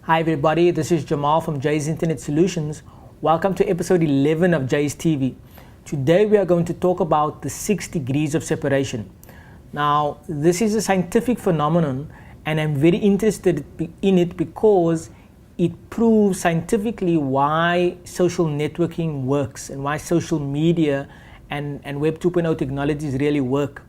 Hi everybody, this is Jamal from Jay's Internet Solutions. Welcome to episode 11 of Jay's TV. Today we are going to talk about the 6 degrees of separation. Now, this is a scientific phenomenon and I'm very interested in it because it proves scientifically why social networking works and why social media and Web 2.0 technologies really work.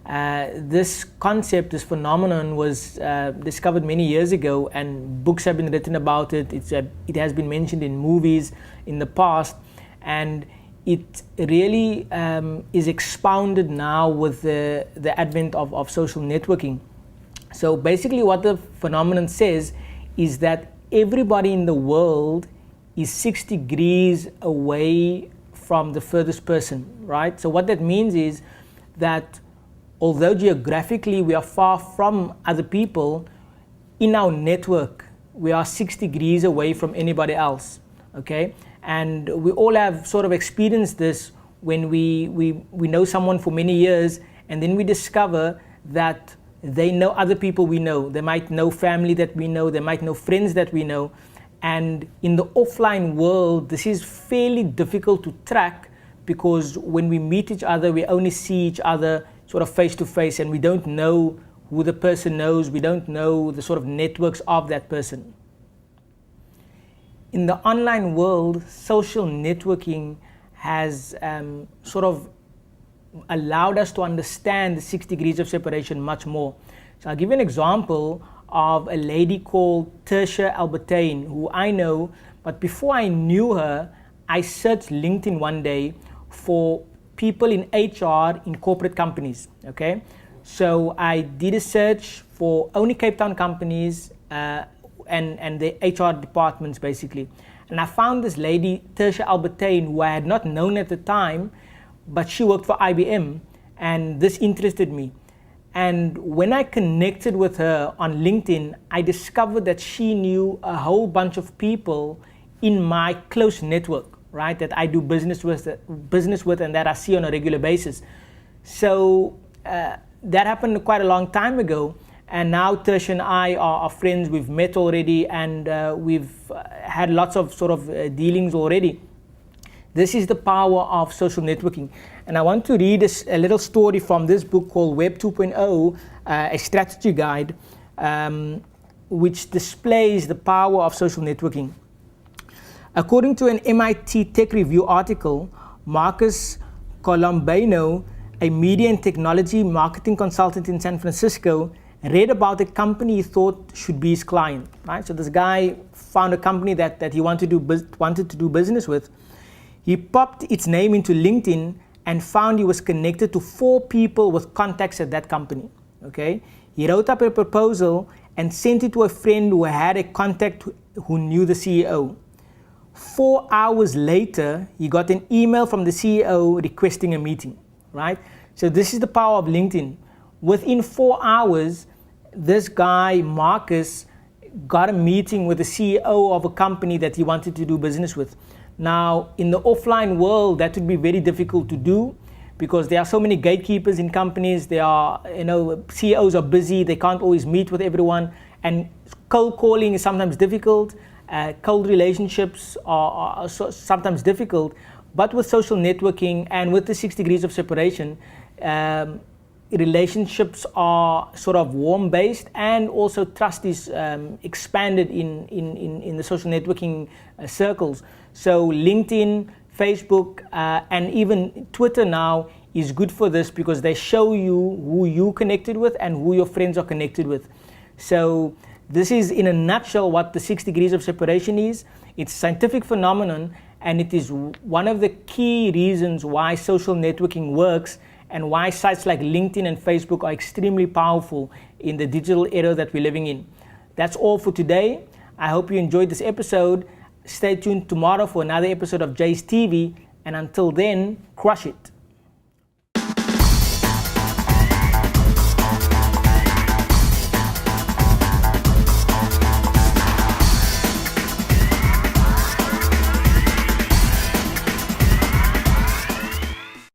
This concept, this phenomenon was discovered many years ago, and books have been written about it. It has been mentioned in movies in the past, and it really is expounded now with the advent of social networking. So basically what the phenomenon says is that everybody in the world is 6 degrees away from the furthest person, right? So what that means is that although geographically we are far from other people, in our network we are 6 degrees away from anybody else, okay? And we all have sort of experienced this when we know someone for many years and then we discover that they know other people we know. They might know family that we know, they might know friends that we know. And in the offline world, this is fairly difficult to track because when we meet each other, we only see each other sort of face to face, and we don't know who the person knows, we don't know the sort of networks of that person. In the online world, social networking has sort of allowed us to understand the 6 degrees of separation much more. So I'll give you an example of a lady called Tertia Albertine, who I know, but before I knew her, I searched LinkedIn one day for people in HR in corporate companies, okay? So I did a search for only Cape Town companies and the HR departments basically. And I found this lady, Tertia Albertine, who I had not known at the time, but she worked for IBM and this interested me. And when I connected with her on LinkedIn, I discovered that she knew a whole bunch of people in my close network, right, that I do business with and that I see on a regular basis. So that happened quite a long time ago, and now Tertia and I are friends. We've met already, and we've had lots of sort of dealings already. This is the power of social networking, and I want to read a little story from this book called Web 2.0, a strategy guide, which displays the power of social networking. According to an MIT Tech Review article, Marcus Colombano, a media and technology marketing consultant in San Francisco, read about a company he thought should be his client. Right? So this guy found a company that he wanted to do business with. He popped its name into LinkedIn and found he was connected to 4 people with contacts at that company. Okay? He wrote up a proposal and sent it to a friend who had a contact who knew the CEO. 4 hours later, he got an email from the CEO requesting a meeting, right? So this is the power of LinkedIn. Within 4 hours, this guy, Marcus, got a meeting with the CEO of a company that he wanted to do business with. Now, in the offline world, that would be very difficult to do because there are so many gatekeepers in companies. CEOs are busy, they can't always meet with everyone, and cold calling is sometimes difficult. Cold relationships are sometimes difficult, but with social networking and with the 6 degrees of separation, relationships are sort of warm-based, and also trust is expanded in the social networking circles. So LinkedIn, Facebook, and even Twitter now is good for this because they show you who you connected with and who your friends are connected with. So this is in a nutshell what the 6 degrees of separation is. It's a scientific phenomenon, and it is one of the key reasons why social networking works and why sites like LinkedIn and Facebook are extremely powerful in the digital era that we're living in. That's all for today. I hope you enjoyed this episode. Stay tuned tomorrow for another episode of Jay's TV, and until then, crush it.